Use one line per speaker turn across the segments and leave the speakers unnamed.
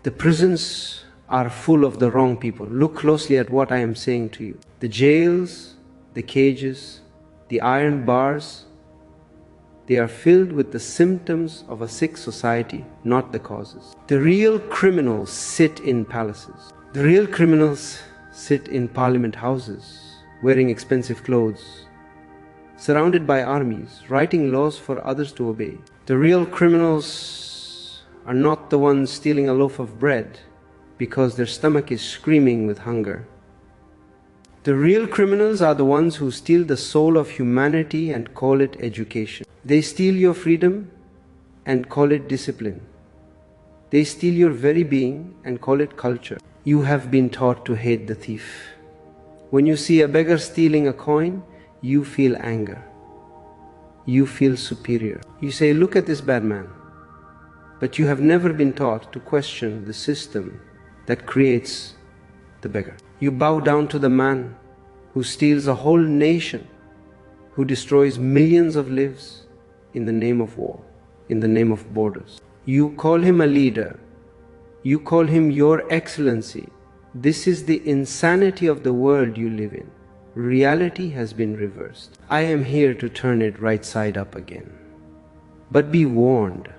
The prisons are full of the wrong people. Look closely at what I am saying to you. The jails, the cages, the iron bars, they are filled with the symptoms of a sick society, not the causes. The real criminals sit in palaces. The real criminals sit in parliament houses, wearing expensive clothes, surrounded by armies, writing laws for others to obey. The real criminals are not the ones stealing a loaf of bread because their stomach is screaming with hunger. The real criminals are the ones who steal the soul of humanity and call it education. They steal your freedom and call it discipline. They steal your very being and call it culture. You have been taught to hate the thief. When you see a beggar stealing a coin, you feel anger. You feel superior. You say, look at this bad man. But you have never been taught to question the system that creates the beggar. You bow down to the man who steals a whole nation, who destroys millions of lives in the name of war, in the name of borders. You call him a leader. You call him your excellency. This is the insanity of the world you live in. Reality has been reversed. I am here to turn it right side up again. But be warned,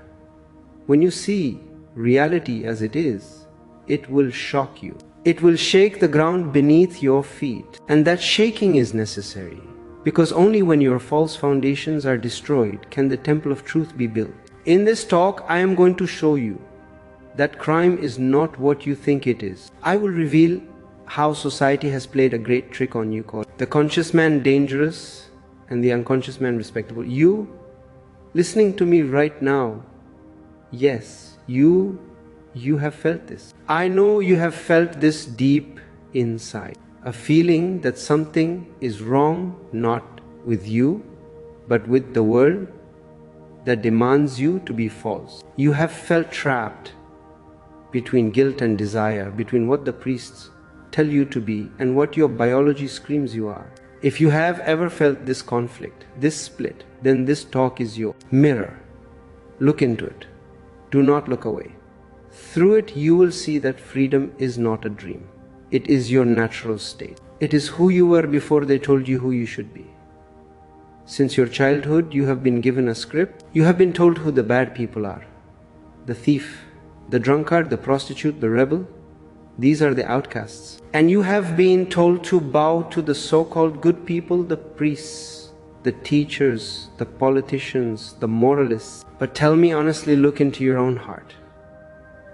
when you see reality as it is, it will shock you. It will shake the ground beneath your feet. And that shaking is necessary, because only when your false foundations are destroyed can the temple of truth be built. In this talk, I am going to show you that crime is not what you think it is. I will reveal how society has played a great trick on you, called the conscious man dangerous and the unconscious man respectable. You, listening to me right now, yes, you have felt this. I know you have felt this deep inside. A feeling that something is wrong, not with you, but with the world that demands you to be false. You have felt trapped between guilt and desire, between what the priests tell you to be and what your biology screams you are. If you have ever felt this conflict, this split, then this talk is your mirror. Look into it. Do not look away. Through it, you will see that freedom is not a dream. It is your natural state. It is who you were before they told you who you should be. Since your childhood, you have been given a script. You have been told who the bad people are. The thief, the drunkard, the prostitute, the rebel. These are the outcasts. And you have been told to bow to the so-called good people, the priests, the teachers, the politicians, the moralists. But tell me honestly, look into your own heart.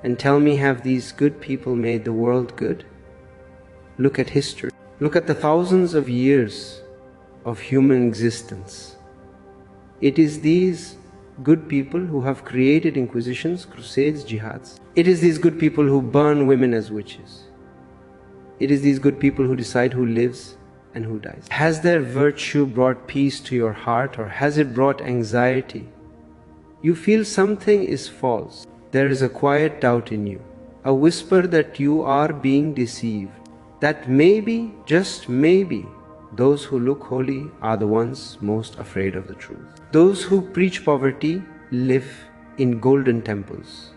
And tell me, have these good people made the world good? Look at history. Look at the thousands of years of human existence. It is these good people who have created inquisitions, crusades, jihads. It is these good people who burn women as witches. It is these good people who decide who lives and who dies. Has their virtue brought peace to your heart, or has it brought anxiety? You feel something is false. There is a quiet doubt in you, a whisper that you are being deceived, that maybe, just maybe, those who look holy are the ones most afraid of the truth. Those who preach poverty live in golden temples.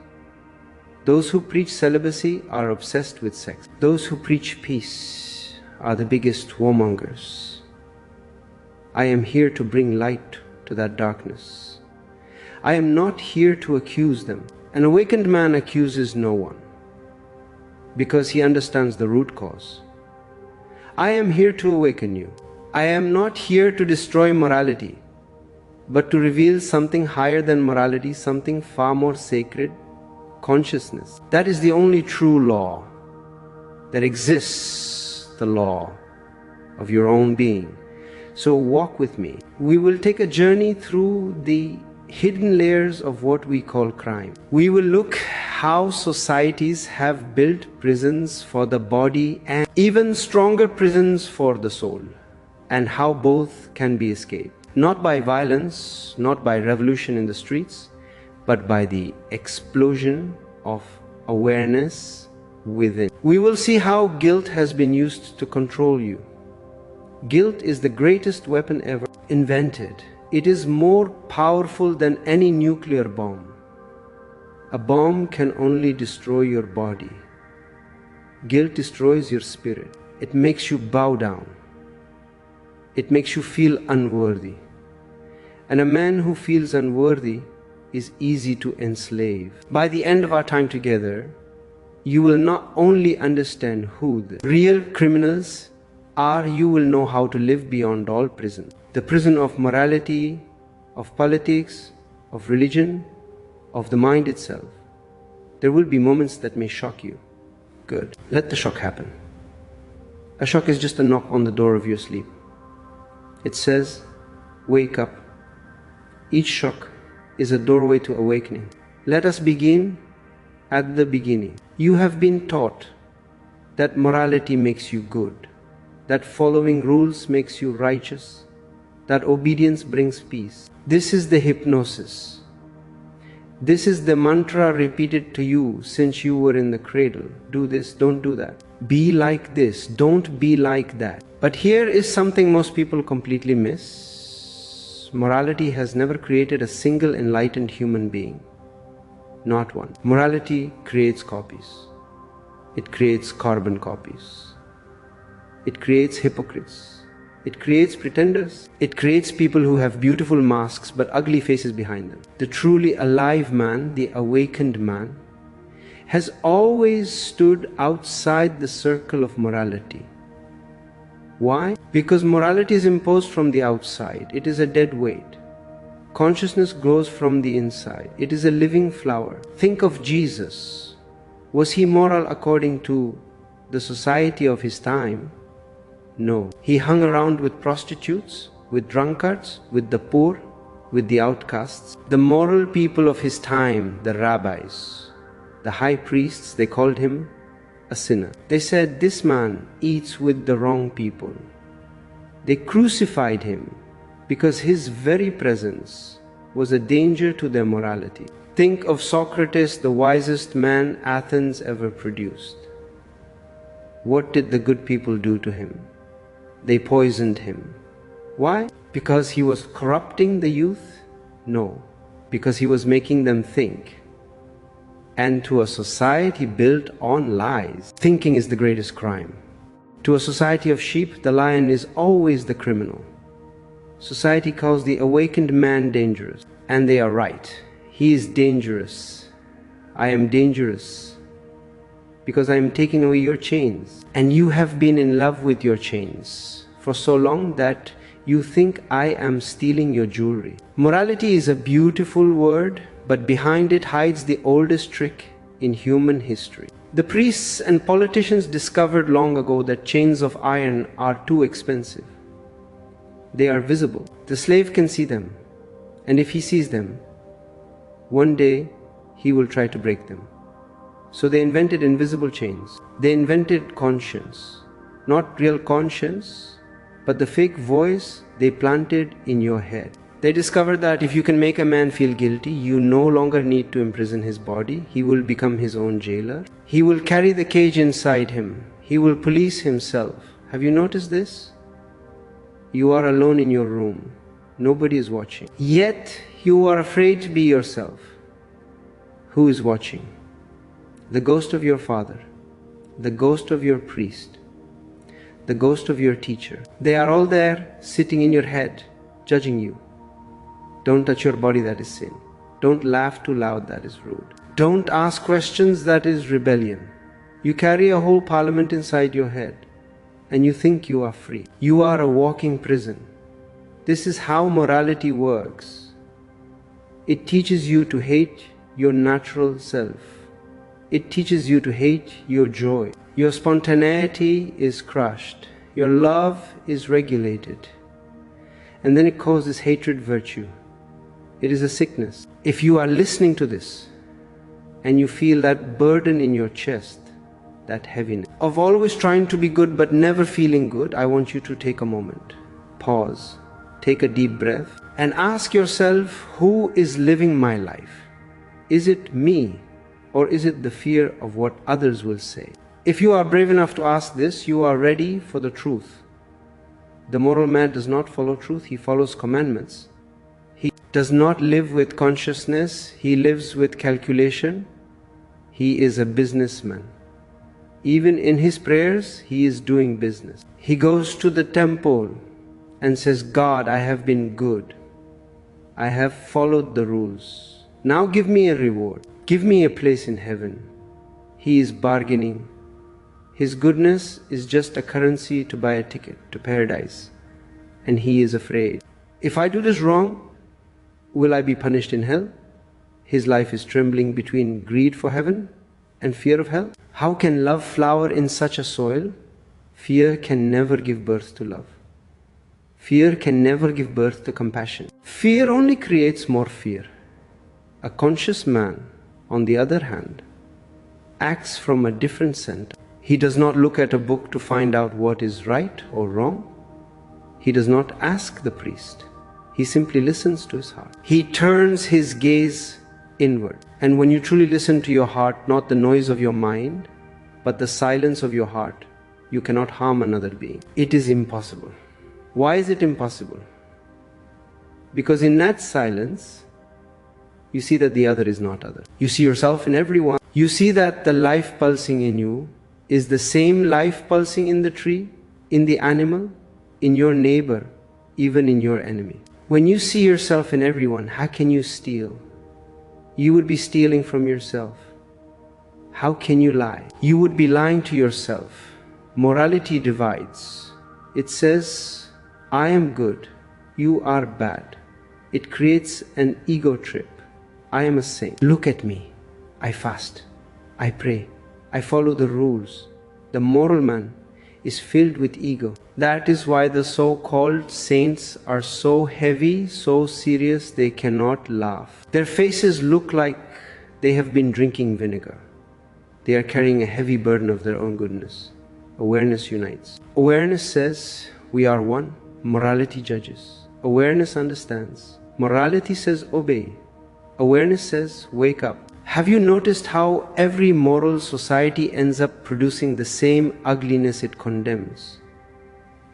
Those who preach celibacy are obsessed with sex. Those who preach peace are the biggest warmongers. I am here to bring light to that darkness. I am not here to accuse them. An awakened man accuses no one, because he understands the root cause. I am here to awaken you. I am not here to destroy morality, but to reveal something higher than morality, something far more sacred, consciousness. That is the only true law that exists, the law of your own being. So walk with me. We will take a journey through the hidden layers of what we call crime. We will look how societies have built prisons for the body and even stronger prisons for the soul, and how both can be escaped. Not by violence, not by revolution in the streets, but by the explosion of awareness within. We will see how guilt has been used to control you. Guilt is the greatest weapon ever invented. It is more powerful than any nuclear bomb. A bomb can only destroy your body. Guilt destroys your spirit. It makes you bow down. It makes you feel unworthy. And a man who feels unworthy is easy to enslave. By the end of our time together, you will not only understand who the real criminals are, you will know how to live beyond all prison. The prison of morality, of politics, of religion, of the mind itself. There will be moments that may shock you. Good. Let the shock happen. A shock is just a knock on the door of your sleep. It says, wake up. Each shock is a doorway to awakening. Let us begin at the beginning. You have been taught that morality makes you good, that following rules makes you righteous, that obedience brings peace. This is the hypnosis. This is the mantra repeated to you since you were in the cradle. Do this, don't do that. Be like this, don't be like that. But here is something most people completely miss. Morality has never created a single enlightened human being. Not one. Morality creates copies. It creates carbon copies. It creates hypocrites. It creates pretenders. It creates people who have beautiful masks but ugly faces behind them. The truly alive man, the awakened man, has always stood outside the circle of morality. Why? Because morality is imposed from the outside. It is a dead weight. Consciousness grows from the inside. It is a living flower. Think of Jesus. Was he moral according to the society of his time? No. He hung around with prostitutes, with drunkards, with the poor, with the outcasts. The moral people of his time, the rabbis, the high priests, they called him a sinner. They said, this man eats with the wrong people. They crucified him because his very presence was a danger to their morality. Think of Socrates, the wisest man Athens ever produced. What did the good people do to him? They poisoned him. Why? Because he was corrupting the youth? No, because he was making them think. And to a society built on lies, thinking is the greatest crime. To a society of sheep, the lion is always the criminal. Society calls the awakened man dangerous. And they are right. He is dangerous. I am dangerous because I am taking away your chains. And you have been in love with your chains for so long that you think I am stealing your jewelry. Morality is a beautiful word, but behind it hides the oldest trick in human history. The priests and politicians discovered long ago that chains of iron are too expensive. They are visible. The slave can see them, and if he sees them, one day he will try to break them. So they invented invisible chains. They invented conscience. Not real conscience, but the fake voice they planted in your head. They discovered that if you can make a man feel guilty, you no longer need to imprison his body. He will become his own jailer. He will carry the cage inside him. He will police himself. Have you noticed this? You are alone in your room. Nobody is watching. Yet you are afraid to be yourself. Who is watching? The ghost of your father, the ghost of your priest, the ghost of your teacher. They are all there, sitting in your head, judging you. Don't touch your body, that is sin. Don't laugh too loud, that is rude. Don't ask questions, that is rebellion. You carry a whole parliament inside your head, and you think you are free. You are a walking prison. This is how morality works. It teaches you to hate your natural self. It teaches you to hate your joy. Your spontaneity is crushed. Your love is regulated. And then it causes hatred virtue. It is a sickness. If you are listening to this and you feel that burden in your chest, that heaviness of always trying to be good but never feeling good, I want you to take a moment. Pause. Take a deep breath and ask yourself, who is living my life? Is it me? Or is it the fear of what others will say? If you are brave enough to ask this, you are ready for the truth. The moral man does not follow truth, he follows commandments. does not live with consciousness, he lives with calculation. He is a businessman. Even in his prayers, he is doing business. He goes to the temple and says, God, I have been good. I have followed the rules. Now give me a reward. Give me a place in heaven. He is bargaining. His goodness is just a currency to buy a ticket to paradise. And he is afraid. If I do this wrong, will I be punished in hell? His life is trembling between greed for heaven and fear of hell. How can love flower in such a soil? Fear can never give birth to love. Fear can never give birth to compassion. Fear only creates more fear. A conscious man, on the other hand, acts from a different center. He does not look at a book to find out what is right or wrong. He does not ask the priest. He simply listens to his heart. He turns his gaze inward. And when you truly listen to your heart, not the noise of your mind, but the silence of your heart, you cannot harm another being. It is impossible. Why is it impossible? Because in that silence, you see that the other is not other. You see yourself in everyone. You see that the life pulsing in you is the same life pulsing in the tree, in the animal, in your neighbor, even in your enemy. When you see yourself in everyone, how can you steal? You would be stealing from yourself. How can you lie? You would be lying to yourself. Morality divides. It says, I am good, you are bad. It creates an ego trip. I am a saint. Look at me. I fast. I pray. I follow the rules. The moral man is filled with ego. That is why the so-called saints are so heavy, so serious, they cannot laugh. Their faces look like they have been drinking vinegar. They are carrying a heavy burden of their own goodness. Awareness unites. Awareness says, we are one. Morality judges. Awareness understands. Morality says, obey. Awareness says, wake up. Have you noticed how every moral society ends up producing the same ugliness it condemns?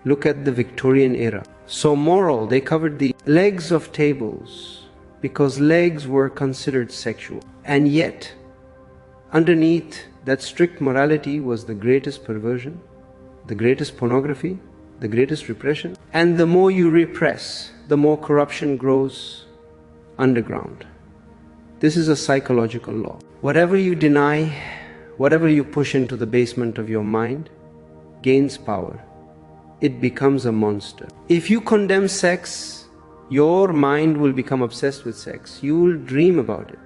Look at the Victorian era. So moral, they covered the legs of tables because legs were considered sexual. And yet, underneath that strict morality was the greatest perversion, the greatest pornography, the greatest repression. And the more you repress, the more corruption grows underground. This is a psychological law. Whatever you deny, whatever you push into the basement of your mind, gains power. It becomes a monster. If you condemn sex, your mind will become obsessed with sex. You will dream about it.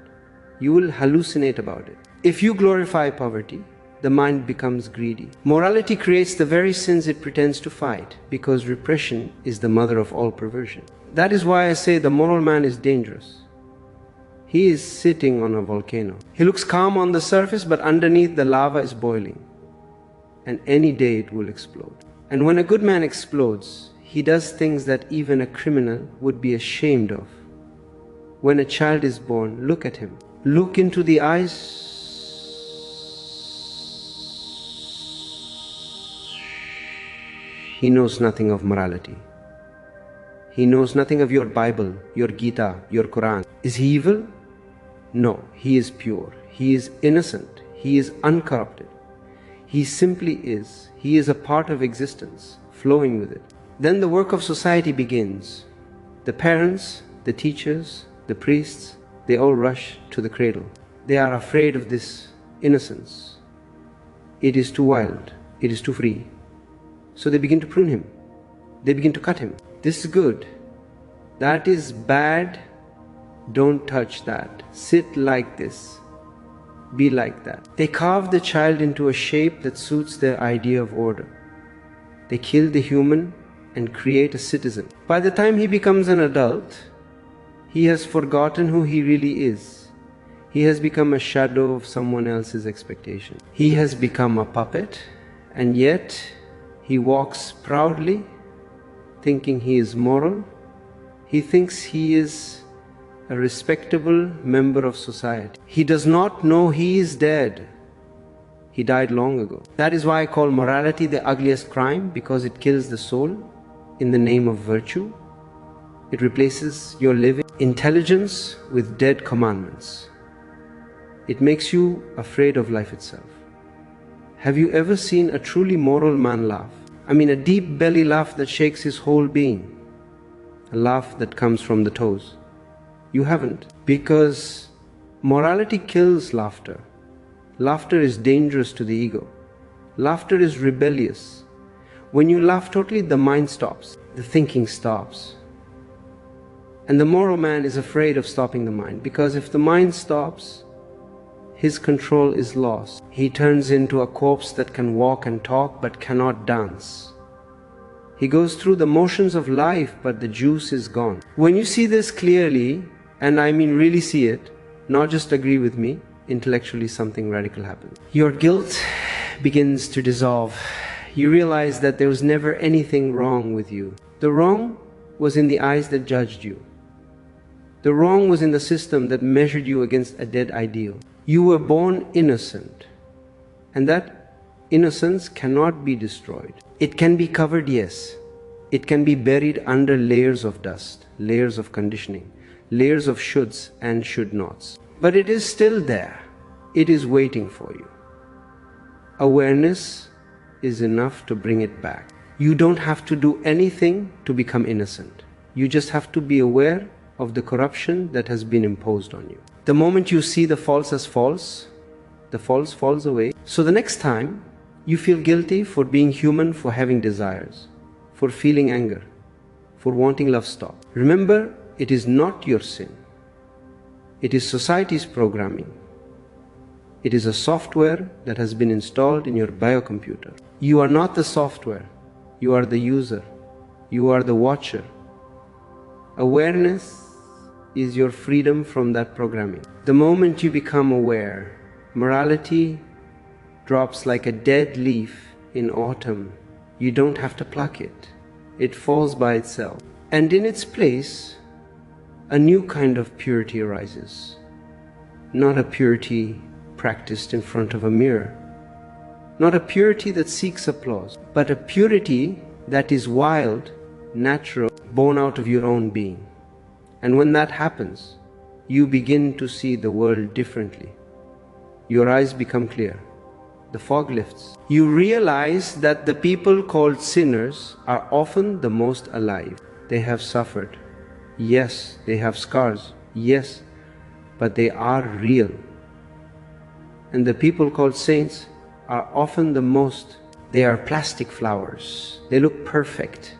You will hallucinate about it. If you glorify poverty, the mind becomes greedy. Morality creates the very sins it pretends to fight, because repression is the mother of all perversion. That is why I say the moral man is dangerous. He is sitting on a volcano. He looks calm on the surface, but underneath the lava is boiling. And any day it will explode. And when a good man explodes, he does things that even a criminal would be ashamed of. When a child is born, look at him. Look into the eyes. He knows nothing of morality. He knows nothing of your Bible, your Gita, your Quran. Is he evil? No, he is pure. He is innocent. He is uncorrupted. He simply is. He is a part of existence, flowing with it. Then the work of society begins. The parents, the teachers, the priests, they all rush to the cradle. They are afraid of this innocence. It is too wild. It is too free. So they begin to prune him. They begin to cut him. This is good. That is bad. Don't touch that. Sit like this. Be like that. They carve the child into a shape that suits their idea of order. They kill the human and create a citizen. By the time he becomes an adult, he has forgotten who he really is. He has become a shadow of someone else's expectation. He has become a puppet, and yet he walks proudly, thinking he is moral. He thinks he is a respectable member of society. He does not know he is dead. He died long ago. That is why I call morality the ugliest crime, because it kills the soul in the name of virtue. It replaces your living intelligence with dead commandments. It makes you afraid of life itself. Have you ever seen a truly moral man laugh? I mean, a deep belly laugh that shakes his whole being. A laugh that comes from the toes. You haven't, because morality kills laughter. Laughter is dangerous to the ego. Laughter is rebellious. When you laugh totally, the mind stops, the thinking stops. And the moral man is afraid of stopping the mind, because if the mind stops, his control is lost. He turns into a corpse that can walk and talk but cannot dance. He goes through the motions of life, but the juice is gone. When you see this clearly, and I mean really see it, not just agree with me, intellectually something radical happens. Your guilt begins to dissolve. You realize that there was never anything wrong with you. The wrong was in the eyes that judged you. The wrong was in the system that measured you against a dead ideal. You were born innocent, and that innocence cannot be destroyed. It can be covered, yes. It can be buried under layers of dust, layers of conditioning, layers of shoulds and should nots. But it is still there. It is waiting for you. Awareness is enough to bring it back. You don't have to do anything to become innocent. You just have to be aware of the corruption that has been imposed on you. The moment you see the false as false, the false falls away. So the next time you feel guilty for being human, for having desires, for feeling anger, for wanting love, stop. Remember, it is not your sin. It is society's programming. It is a software that has been installed in your biocomputer. You are not the software. You are the user. You are the watcher. Awareness is your freedom from that programming. The moment you become aware, morality drops like a dead leaf in autumn. You don't have to pluck it. It falls by itself. And in its place, a new kind of purity arises. Not a purity practiced in front of a mirror. Not a purity that seeks applause, but a purity that is wild, natural, born out of your own being. And when that happens, you begin to see the world differently. Your eyes become clear. The fog lifts. You realize that the people called sinners are often the most alive. They have suffered. Yes, they have scars. Yes, but they are real. And the people called saints are often the most. They are plastic flowers. They look perfect,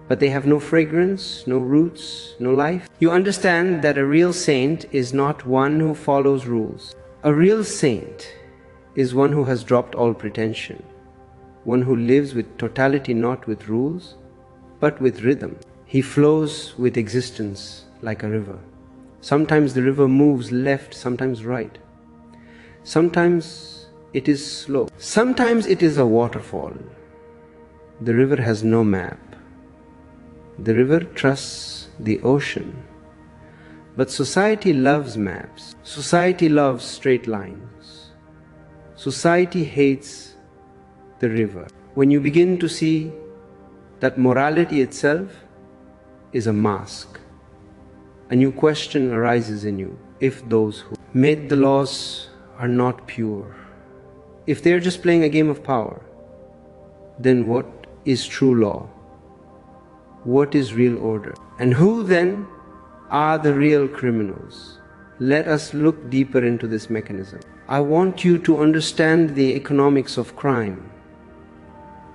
but they have no fragrance, no roots, no life. You understand that a real saint is not one who follows rules. A real saint is one who has dropped all pretension, one who lives with totality, not with rules, but with rhythm. He flows with existence like a river. Sometimes the river moves left, sometimes right. Sometimes it is slow. Sometimes it is a waterfall. The river has no map. The river trusts the ocean. But society loves maps. Society loves straight lines. Society hates the river. When you begin to see that morality itself is a mask, a new question arises in you. If those who made the laws are not pure, if they are just playing a game of power, then what is true law? What is real order? And who then are the real criminals? Let us look deeper into this mechanism. I want you to understand the economics of crime,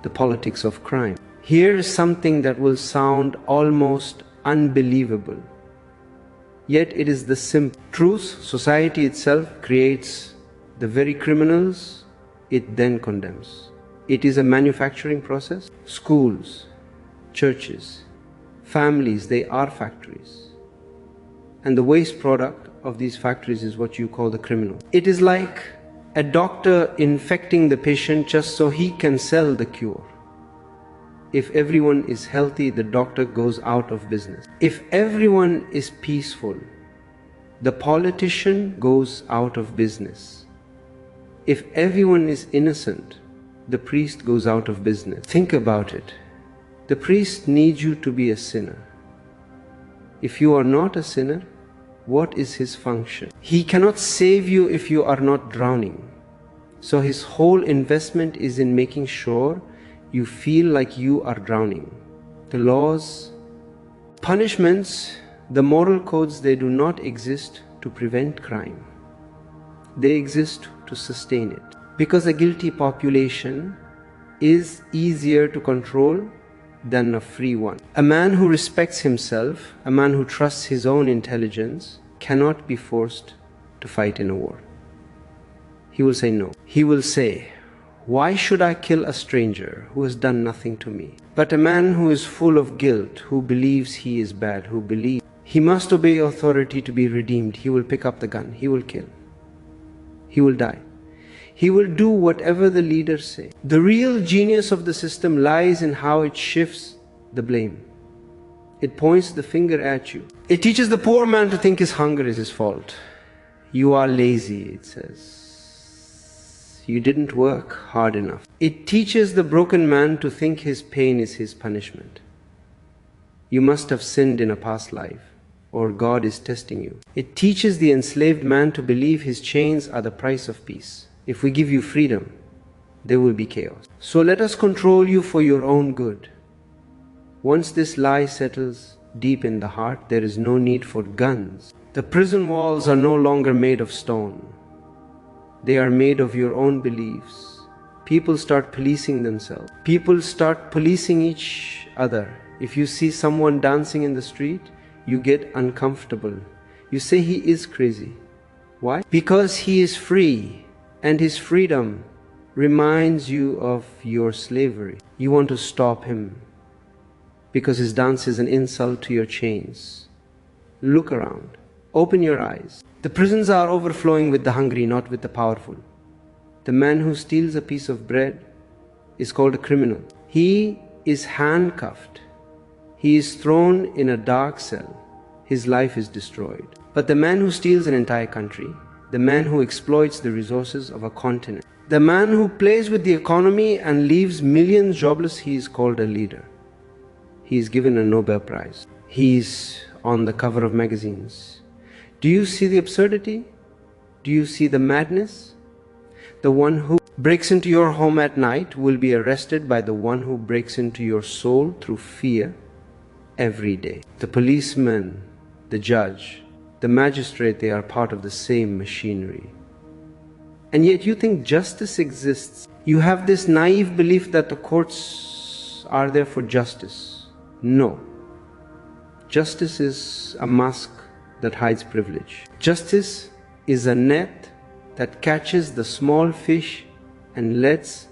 the politics of crime. Here is something that will sound almost unbelievable. Yet it is the simple truth. Society itself creates the very criminals it then condemns. It is a manufacturing process. Schools, churches, families, they are factories. And the waste product of these factories is what you call the criminal. It is like a doctor infecting the patient just so he can sell the cure. If everyone is healthy, the doctor goes out of business. If everyone is peaceful, the politician goes out of business. If everyone is innocent, the priest goes out of business. Think about it. The priest needs you to be a sinner. If you are not a sinner, what is his function? He cannot save you if you are not drowning. So his whole investment is in making sure you feel like you are drowning. The laws, punishments, the moral codes, they do not exist to prevent crime. They exist to sustain it. Because a guilty population is easier to control than a free one. A man who respects himself, a man who trusts his own intelligence, cannot be forced to fight in a war. He will say no. He will say, why should I kill a stranger who has done nothing to me? But a man who is full of guilt, who believes he is bad, who believes he must obey authority to be redeemed, he will pick up the gun, he will kill. He will die. He will do whatever the leaders say. The real genius of the system lies in how it shifts the blame. It points the finger at you. It teaches the poor man to think his hunger is his fault. You are lazy, it says. You didn't work hard enough. It teaches the broken man to think his pain is his punishment. You must have sinned in a past life, or God is testing you. It teaches the enslaved man to believe his chains are the price of peace. If we give you freedom, there will be chaos. So let us control you for your own good. Once this lie settles deep in the heart, there is no need for guns. The prison walls are no longer made of stone. They are made of your own beliefs. People start policing themselves. People start policing each other. If you see someone dancing in the street, you get uncomfortable. You say he is crazy. Why? Because he is free. And his freedom reminds you of your slavery. You want to stop him because his dance is an insult to your chains. Look around. Open your eyes. The prisons are overflowing with the hungry, not with the powerful. The man who steals a piece of bread is called a criminal. He is handcuffed. He is thrown in a dark cell. His life is destroyed. But the man who steals an entire country, the man who exploits the resources of a continent, the man who plays with the economy and leaves millions jobless, he is called a leader. He is given a Nobel Prize. He is on the cover of magazines. Do you see the absurdity? Do you see the madness? The one who breaks into your home at night will be arrested by the one who breaks into your soul through fear every day. The policeman, the judge, the magistrate, they are part of the same machinery. And yet you think justice exists. You have this naive belief that the courts are there for justice. No. Justice is a mask that hides privilege. Justice is a net that catches the small fish and lets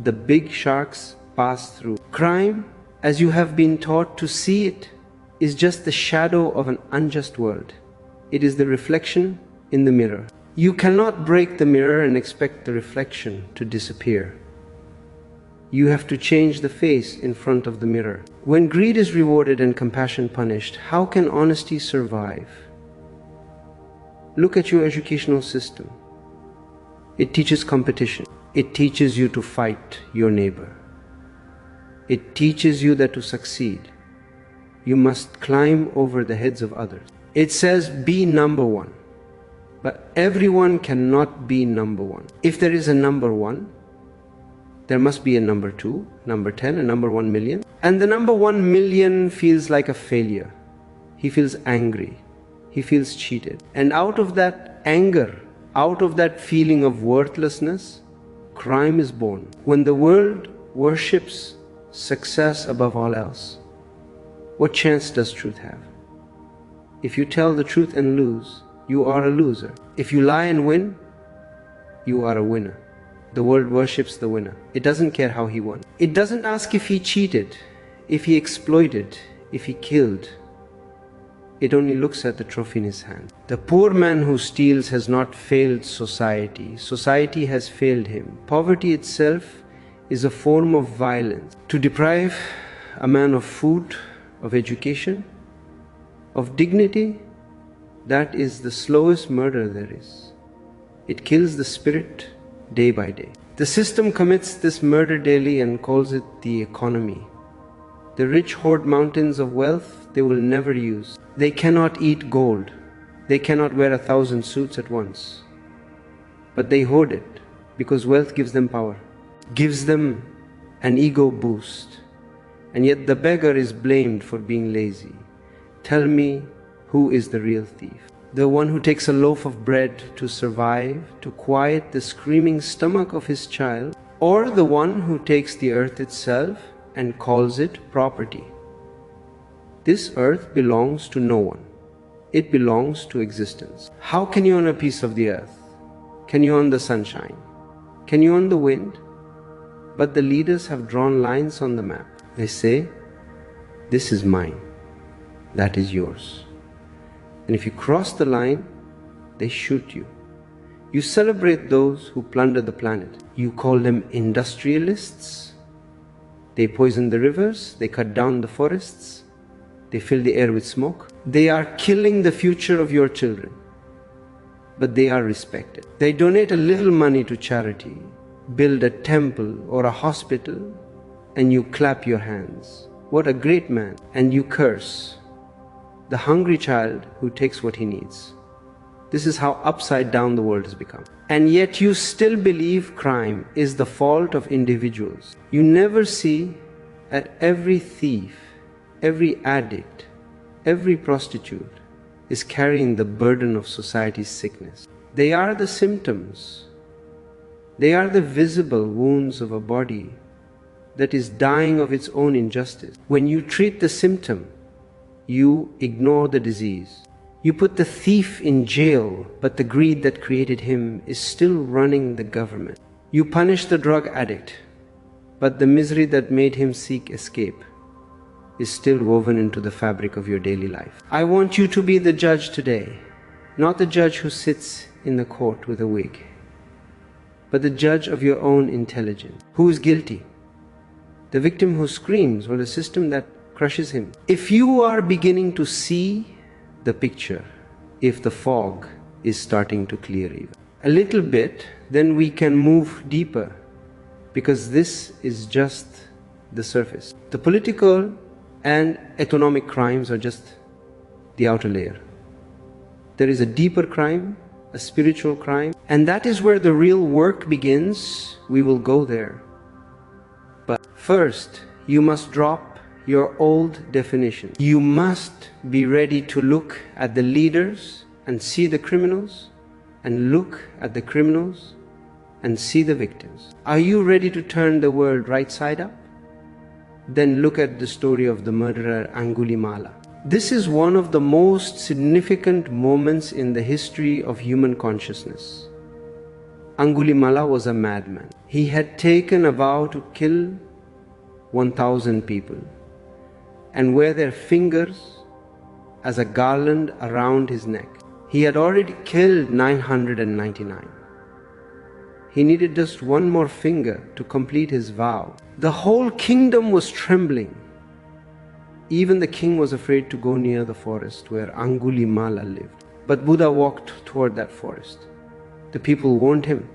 the big sharks pass through. Crime, as you have been taught to see it, is just the shadow of an unjust world. It is the reflection in the mirror. You cannot break the mirror and expect the reflection to disappear. You have to change the face in front of the mirror. When greed is rewarded and compassion punished, how can honesty survive? Look at your educational system. It teaches competition. It teaches you to fight your neighbor. It teaches you that to succeed, you must climb over the heads of others. It says be number one, but everyone cannot be number one. If there is a number one, there must be a number 2, number 10, and number 1 million. And the number 1 million feels like a failure. He feels angry. He feels cheated. And out of that anger, out of that feeling of worthlessness, crime is born. When the world worships success above all else, what chance does truth have? If you tell the truth and lose, you are a loser. If you lie and win, you are a winner. The world worships the winner. It doesn't care how he won. It doesn't ask if he cheated, if he exploited, if he killed. It only looks at the trophy in his hand. The poor man who steals has not failed society. Society has failed him. Poverty itself is a form of violence. To deprive a man of food, of education, of dignity, that is the slowest murder there is. It kills the spirit day by day. The system commits this murder daily and calls it the economy. The rich hoard mountains of wealth they will never use. They cannot eat gold. They cannot wear 1,000 suits at once. But they hoard it because wealth gives them power, gives them an ego boost. And yet the beggar is blamed for being lazy. Tell me, who is the real thief? The one who takes a loaf of bread to survive, to quiet the screaming stomach of his child, or the one who takes the earth itself and calls it property? This earth belongs to no one. It belongs to existence. How can you own a piece of the earth? Can you own the sunshine? Can you own the wind? But the leaders have drawn lines on the map. They say, this is mine, that is yours. And if you cross the line, they shoot you. You celebrate those who plunder the planet. You call them industrialists. They poison the rivers, they cut down the forests, they fill the air with smoke. They are killing the future of your children. But they are respected. They donate a little money to charity, build a temple or a hospital, and you clap your hands. What a great man. And you curse the hungry child who takes what he needs. This is how upside down the world has become. And yet you still believe crime is the fault of individuals. You never see that every thief, every addict, every prostitute is carrying the burden of society's sickness. They are the symptoms. They are the visible wounds of a body that is dying of its own injustice. When you treat the symptom, you ignore the disease. You put the thief in jail, but the greed that created him is still running the government. You punish the drug addict, but the misery that made him seek escape is still woven into the fabric of your daily life. I want you to be the judge today, not the judge who sits in the court with a wig, but the judge of your own intelligence. Who is guilty? The victim who screams, or the system that crushes him? If you are beginning to see the picture, if the fog is starting to clear even a little bit, then we can move deeper, because this is just the surface. The political and economic crimes are just the outer layer. There is a deeper crime, a spiritual crime, and that is where the real work begins. We will go there. But first, you must drop your old definition. You must be ready to look at the leaders and see the criminals, and look at the criminals and see the victims. Are you ready to turn the world right side up? Then look at the story of the murderer Angulimala. This is one of the most significant moments in the history of human consciousness. Angulimala was a madman. He had taken a vow to kill 1,000 people and wear their fingers as a garland around his neck. He had already killed 999. He needed just one more finger to complete his vow. The whole kingdom was trembling. Even the king was afraid to go near the forest where Angulimala lived. But Buddha walked toward that forest. The people warned him.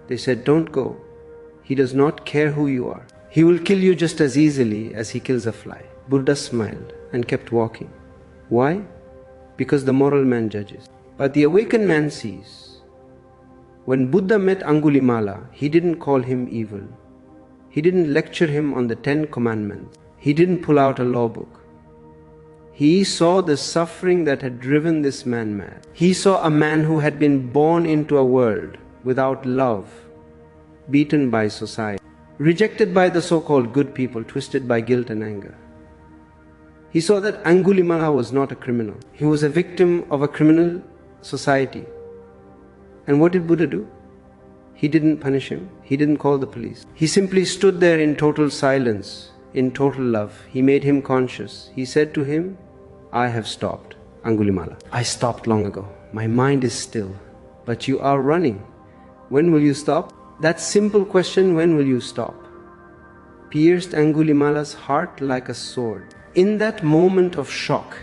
They said, "Don't go. He does not care who you are. He will kill you just as easily as he kills a fly." Buddha smiled and kept walking. Why? Because the moral man judges. But the awakened man sees. When Buddha met Angulimala, he didn't call him evil. He didn't lecture him on the 10 commandments. He didn't pull out a law book. He saw the suffering that had driven this man mad. He saw a man who had been born into a world without love, beaten by society, rejected by the so-called good people, twisted by guilt and anger. He saw that Angulimala was not a criminal. He was a victim of a criminal society. And what did Buddha do? He didn't punish him. He didn't call the police. He simply stood there in total silence, in total love. He made him conscious. He said to him, "I have stopped, Angulimala. I stopped long ago. My mind is still. But you are running. When will you stop?" That simple question, when will you stop, pierced Angulimala's heart like a sword. In that moment of shock,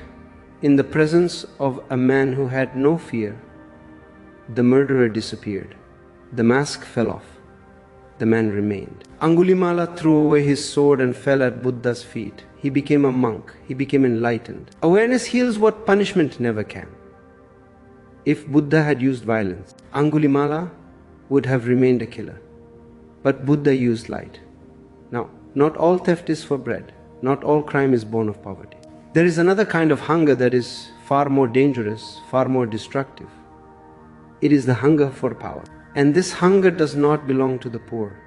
in the presence of a man who had no fear, the murderer disappeared. The mask fell off. The man remained. Angulimala threw away his sword and fell at Buddha's feet. He became a monk. He became enlightened. Awareness heals what punishment never can. If Buddha had used violence, Angulimala would have remained a killer. But Buddha used light. Now, not all theft is for bread. Not all crime is born of poverty. There is another kind of hunger that is far more dangerous, far more destructive. It is the hunger for power. And this hunger does not belong to the poor.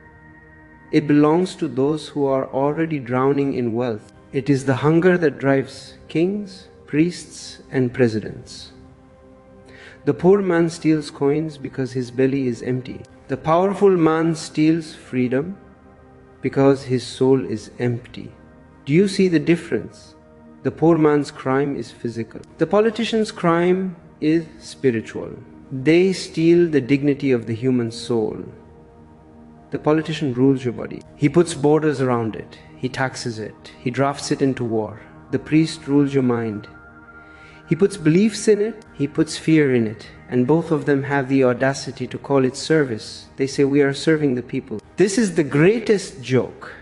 It belongs to those who are already drowning in wealth. It is the hunger that drives kings, priests, and presidents. The poor man steals coins because his belly is empty. The powerful man steals freedom because his soul is empty. Do you see the difference? The poor man's crime is physical. The politician's crime is spiritual. They steal the dignity of the human soul. The politician rules your body. He puts borders around it. He taxes it. He drafts it into war. The priest rules your mind. He puts beliefs in it. He puts fear in it. And both of them have the audacity to call it service. They say, we are serving the people. This is the greatest joke.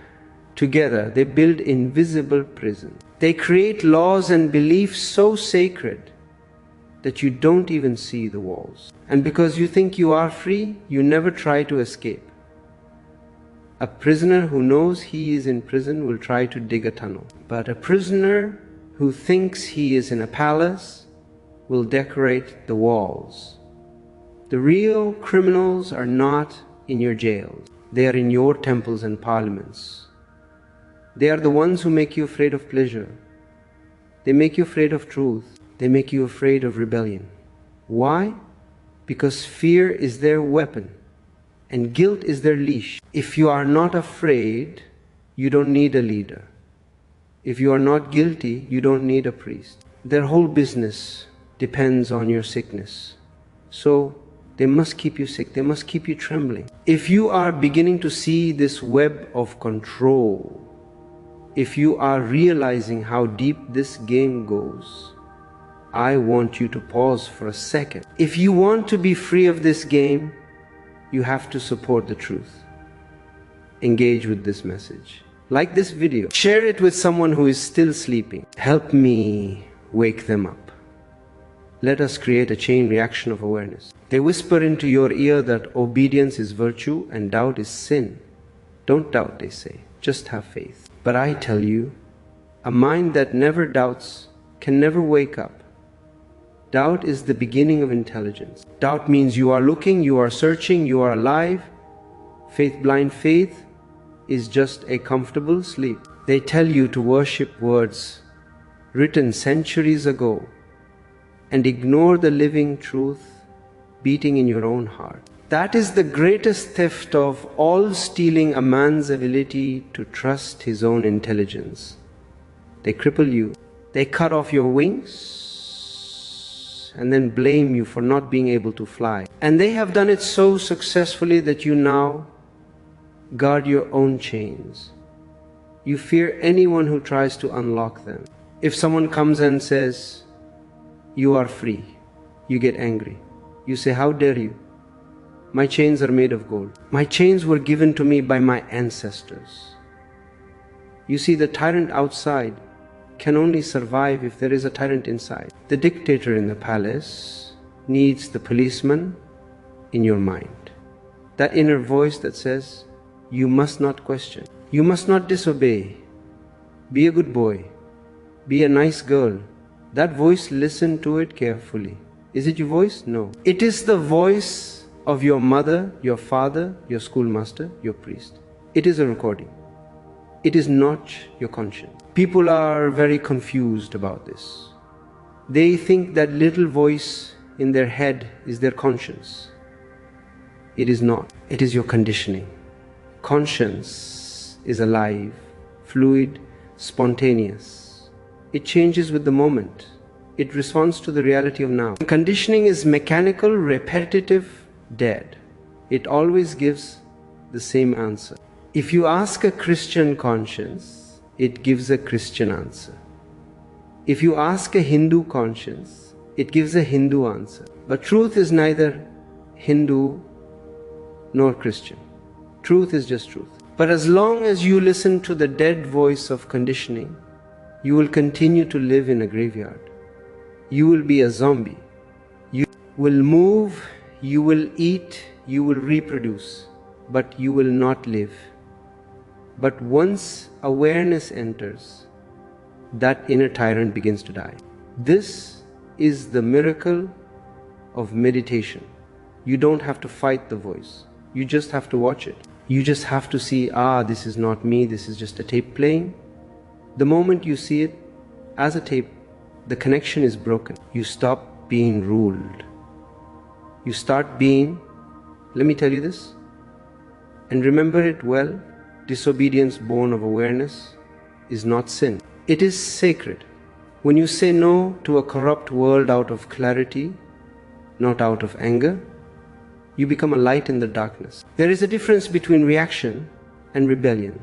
Together, they build invisible prisons. They create laws and beliefs so sacred that you don't even see the walls. And because you think you are free, you never try to escape. A prisoner who knows he is in prison will try to dig a tunnel. But a prisoner who thinks he is in a palace will decorate the walls. The real criminals are not in your jails. They are in your temples and parliaments. They are the ones who make you afraid of pleasure. They make you afraid of truth. They make you afraid of rebellion. Why? Because fear is their weapon and guilt is their leash. If you are not afraid, you don't need a leader. If you are not guilty, you don't need a priest. Their whole business depends on your sickness. So they must keep you sick. They must keep you trembling. If you are beginning to see this web of control, if you are realizing how deep this game goes, I want you to pause for a second. If you want to be free of this game, you have to support the truth. Engage with this message. Like this video. Share it with someone who is still sleeping. Help me wake them up. Let us create a chain reaction of awareness. They whisper into your ear that obedience is virtue and doubt is sin. Don't doubt, they say. Just have faith. But I tell you, a mind that never doubts can never wake up. Doubt is the beginning of intelligence. Doubt means you are looking, you are searching, you are alive. Blind faith is just a comfortable sleep. They tell you to worship words written centuries ago and ignore the living truth beating in your own heart. That is the greatest theft of all, stealing a man's ability to trust his own intelligence. They cripple you. They cut off your wings and then blame you for not being able to fly. And they have done it so successfully that you now guard your own chains. You fear anyone who tries to unlock them. If someone comes and says, you are free, you get angry. You say, how dare you? My chains are made of gold. My chains were given to me by my ancestors. You see, the tyrant outside can only survive if there is a tyrant inside. The dictator in the palace needs the policeman in your mind. That inner voice that says, you must not question. You must not disobey. Be a good boy. Be a nice girl. That voice, listen to it carefully. Is it your voice? No. It is the voice of your mother, your father, your schoolmaster, your priest. It is a recording. It is not your conscience. People are very confused about this. They think that little voice in their head is their conscience. It is not. It is your conditioning. Conscience is alive, fluid, spontaneous. It changes with the moment. It responds to the reality of now. Conditioning is mechanical, repetitive, dead. It always gives the same answer. If you ask a Christian conscience, it gives a Christian answer. If you ask a Hindu conscience, it gives a Hindu answer. But truth is neither Hindu nor Christian. Truth is just truth. But as long as you listen to the dead voice of conditioning, you will continue to live in a graveyard. You will be a zombie. You will move, you will eat, you will reproduce, but you will not live. But once awareness enters, that inner tyrant begins to die. This is the miracle of meditation. You don't have to fight the voice. You just have to watch it. You just have to see, this is not me, this is just a tape playing. The moment you see it as a tape, the connection is broken. You stop being ruled. You start being, let me tell you this, and remember it well, disobedience born of awareness is not sin. It is sacred. When you say no to a corrupt world out of clarity, not out of anger, you become a light in the darkness. There is a difference between reaction and rebellion.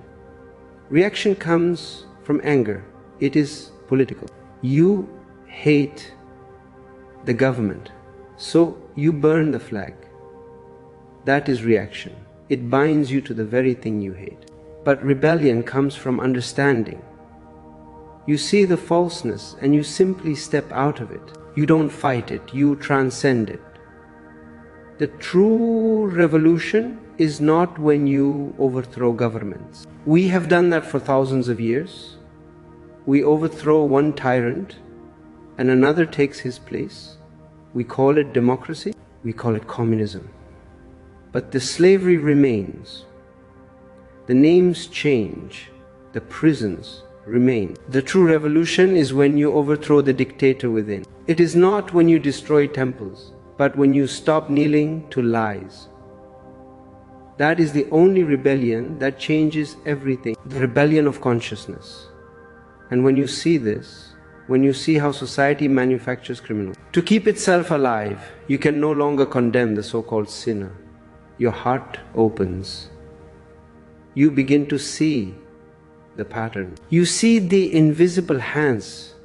Reaction comes from anger. It is political. You hate the government, so you burn the flag. That is reaction. It binds you to the very thing you hate. But rebellion comes from understanding. You see the falseness and you simply step out of it. You don't fight it, you transcend it. The true revolution is not when you overthrow governments. We have done that for thousands of years. We overthrow one tyrant and another takes his place. We call it democracy, we call it communism. But the slavery remains. The names change, the prisons remain. The true revolution is when you overthrow the dictator within. It is not when you destroy temples, but when you stop kneeling to lies. That is the only rebellion that changes everything, the rebellion of consciousness. And when you see this, when you see how society manufactures criminals, to keep itself alive, you can no longer condemn the so-called sinner. Your heart opens. You begin to see the pattern. You see the invisible hands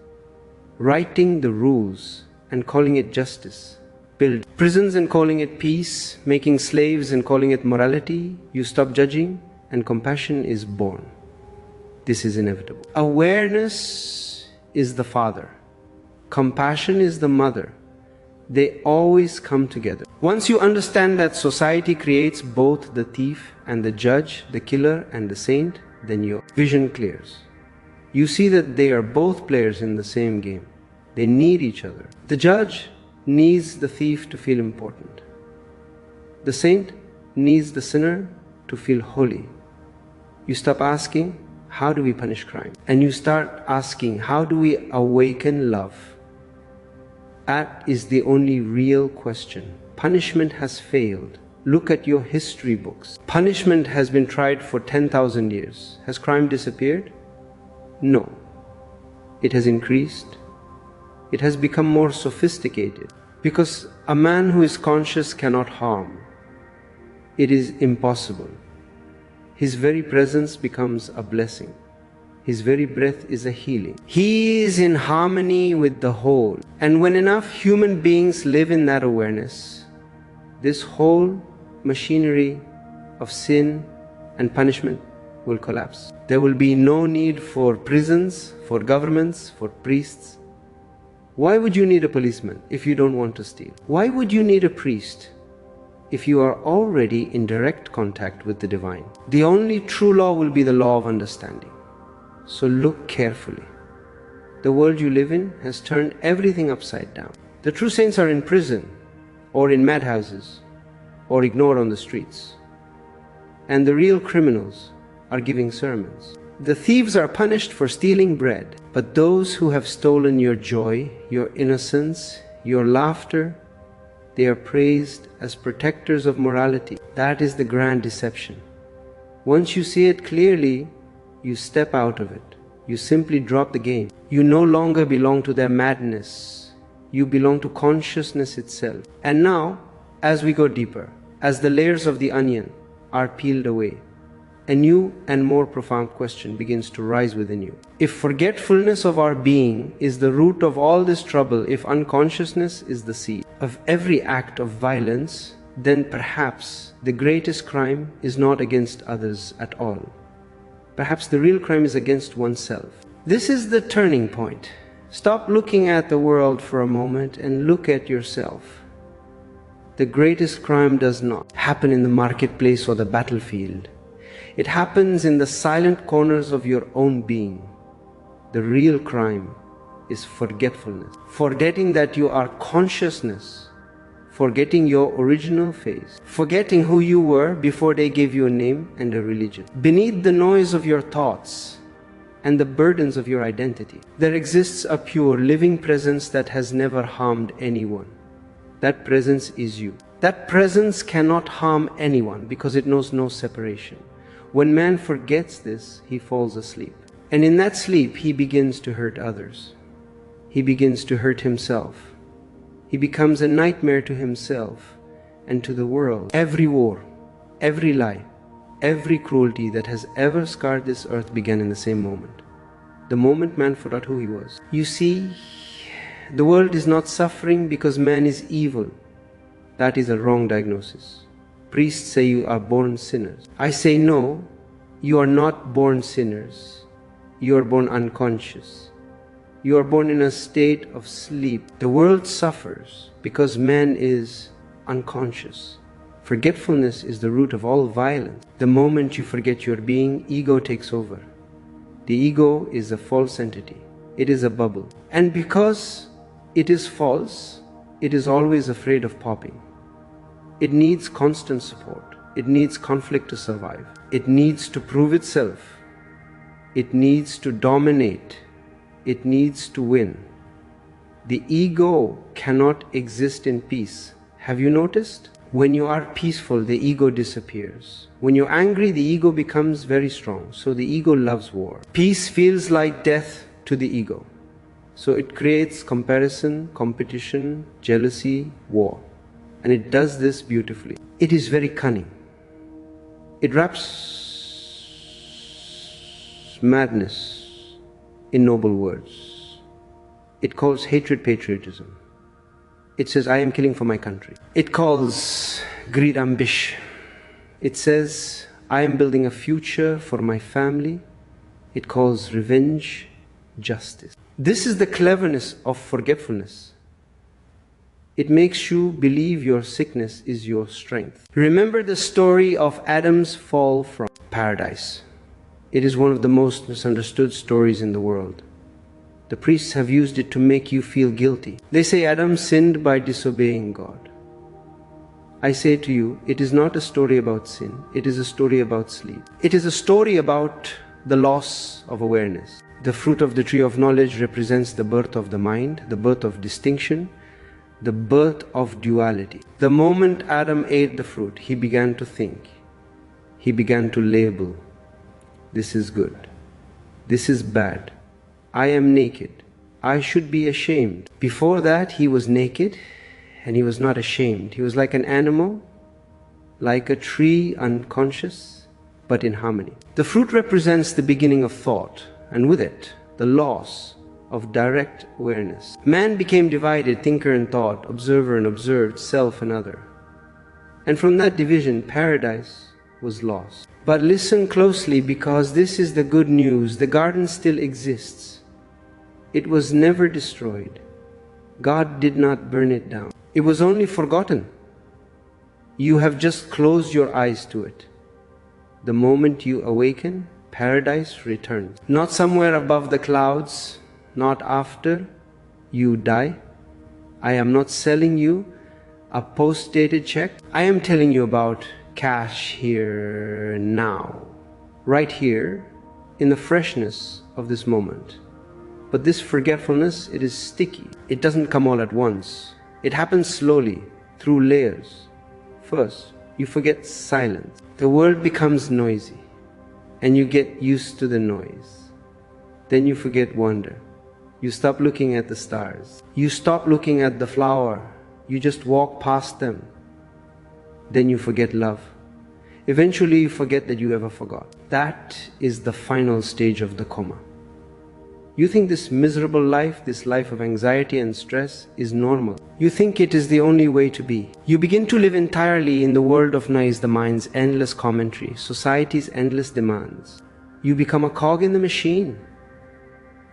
writing the rules and calling it justice. Build prisons and calling it peace, making slaves and calling it morality. You stop judging and compassion is born. This is inevitable. Awareness is the father. Compassion is the mother. They always come together. Once you understand that society creates both the thief and the judge, the killer and the saint, then your vision clears. You see that they are both players in the same game. They need each other. The judge needs the thief to feel important. The saint needs the sinner to feel holy. You stop asking, how do we punish crime? And you start asking, how do we awaken love? That is the only real question. Punishment has failed. Look at your history books. Punishment has been tried for 10,000 years. Has crime disappeared? No. It has increased. It has become more sophisticated. Because a man who is conscious cannot harm. It is impossible. His very presence becomes a blessing. His very breath is a healing. He is in harmony with the whole. And when enough human beings live in that awareness, this whole machinery of sin and punishment will collapse. There will be no need for prisons, for governments, for priests. Why would you need a policeman if you don't want to steal? Why would you need a priest if you are already in direct contact with the divine? The only true law will be the law of understanding. So look carefully. The world you live in has turned everything upside down. The true saints are in prison or in madhouses or ignored on the streets. And the real criminals are giving sermons. The thieves are punished for stealing bread, but those who have stolen your joy, your innocence, your laughter, they are praised as protectors of morality. That is the grand deception. Once you see it clearly, you step out of it. You simply drop the game. You no longer belong to their madness. You belong to consciousness itself. And now, as we go deeper, as the layers of the onion are peeled away, a new and more profound question begins to rise within you. If forgetfulness of our being is the root of all this trouble, if unconsciousness is the seed of every act of violence, then perhaps the greatest crime is not against others at all. Perhaps the real crime is against oneself. This is the turning point. Stop looking at the world for a moment and look at yourself. The greatest crime does not happen in the marketplace or the battlefield. It happens in the silent corners of your own being. The real crime is forgetfulness. Forgetting that you are consciousness. Forgetting your original face. Forgetting who you were before they gave you a name and a religion. Beneath the noise of your thoughts and the burdens of your identity, there exists a pure, living presence that has never harmed anyone. That presence is you. That presence cannot harm anyone because it knows no separation. When man forgets this, he falls asleep. And in that sleep, he begins to hurt others. He begins to hurt himself. He becomes a nightmare to himself and to the world. Every war, every lie, every cruelty that has ever scarred this earth began in the same moment. The moment man forgot who he was. You see, the world is not suffering because man is evil. That is a wrong diagnosis. Priests say you are born sinners. I say no, you are not born sinners. You are born unconscious. You are born in a state of sleep. The world suffers because man is unconscious. Forgetfulness is the root of all violence. The moment you forget your being, ego takes over. The ego is a false entity. It is a bubble. And because it is false, it is always afraid of popping. It needs constant support. It needs conflict to survive. It needs to prove itself. It needs to dominate. It needs to win. The ego cannot exist in peace. Have you noticed? When you are peaceful, the ego disappears. When you're angry, the ego becomes very strong. So the ego loves war. Peace feels like death to the ego. So it creates comparison, competition, jealousy, war. And it does this beautifully. It is very cunning. It wraps madness in noble words. It calls hatred patriotism. It says, I am killing for my country. It calls greed ambition. It says, I am building a future for my family. It calls revenge justice. This is the cleverness of forgetfulness. It makes you believe your sickness is your strength. Remember the story of Adam's fall from paradise. It is one of the most misunderstood stories in the world. The priests have used it to make you feel guilty. They say Adam sinned by disobeying God. I say to you, it is not a story about sin. It is a story about sleep. It is a story about the loss of awareness. The fruit of the tree of knowledge represents the birth of the mind, the birth of distinction, the birth of duality. The moment Adam ate the fruit, he began to think. He began to label. This is good. This is bad. I am naked. I should be ashamed. Before that, he was naked and he was not ashamed. He was like an animal, like a tree, unconscious, but in harmony. The fruit represents the beginning of thought, and with it, the loss of direct awareness. Man became divided, thinker and thought, observer and observed, self and other. And from that division, paradise was lost. But listen closely, because this is the good news. The garden still exists. It was never destroyed. God did not burn it down. It was only forgotten. You have just closed your eyes to it. The moment you awaken, paradise returns. Not somewhere above the clouds, not after you die. I am not selling you a post-dated check. I am telling you about cash here now, right here, in the freshness of this moment. But this forgetfulness, it is sticky. It doesn't come all at once. It happens slowly, through layers. First, you forget silence. The world becomes noisy, and you get used to the noise. Then you forget wonder. You stop looking at the stars. You stop looking at the flower. You just walk past them. Then you forget love. Eventually you forget that you ever forgot. That is the final stage of the coma. You think this miserable life, this life of anxiety and stress, is normal. You think it is the only way to be. You begin to live entirely in the world of noise, the mind's endless commentary, society's endless demands. You become a cog in the machine.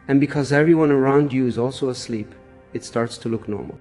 And because everyone around you is also asleep, it starts to look normal.